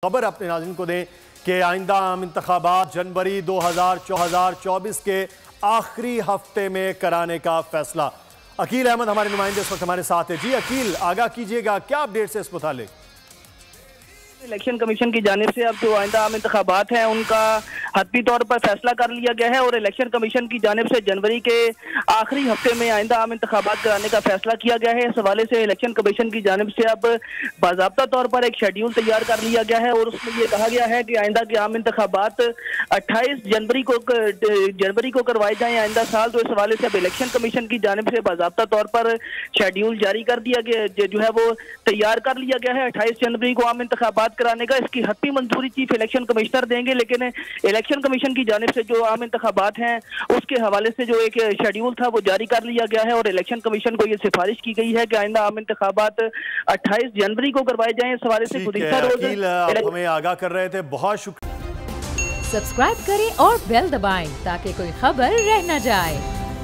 खबर अपने नाज़रीन को दें कि आइंदा आम इंतखाबात जनवरी 2024 के आखिरी हफ्ते में कराने का फैसला। अकील अहमद हमारे नुमाइंदे इस वक्त हमारे साथ है। जी अकील, आगाह कीजिएगा, क्या अपडेट है इस मुतालिक? इलेक्शन कमीशन की जानिब से अब जो आइंदा आम इंतखाबात हैं उनका हतमी तौर पर फैसला कर लिया गया है और इलेक्शन कमीशन की जानिब से जनवरी के आखिरी हफ्ते में आइंदा आम इंतखाबात कराने का फैसला किया गया है। इस हवाले से इलेक्शन कमीशन की जानिब से अब बाज़ाब्ता तौर पर एक शेड्यूल तैयार कर लिया गया है और उसमें ये कहा गया है कि आइंदा के आम इंतखाबात 28 जनवरी को करवाए जाएँ आइंदा साल। तो इस हवाले से अब इलेक्शन कमीशन की जानिब से बाज़ाब्ता तौर पर शेड्यूल जारी कर दिया गया, जो है वो तैयार कर लिया गया है 28 जनवरी को आम इंतखाबात कराने का। इसकी हतमी मंजूरी चीफ इलेक्शन कमिश्नर देंगे, लेकिन इलेक्शन कमीशन की जानिब से जो आम इंतखाबात हैं उसके हवाले से जो एक शेड्यूल था वो जारी कर लिया गया है और इलेक्शन कमीशन को ये सिफारिश की गई है कि आइंदा आम इंतखाबात 28 जनवरी को करवाए जाएं। इस हवाले से गुज़िश्ता रोज हमें आगाह कर रहे थे। बहुत शुक्रिया। सब्सक्राइब करें और बेल दबाएं ताकि कोई खबर रह न जाए।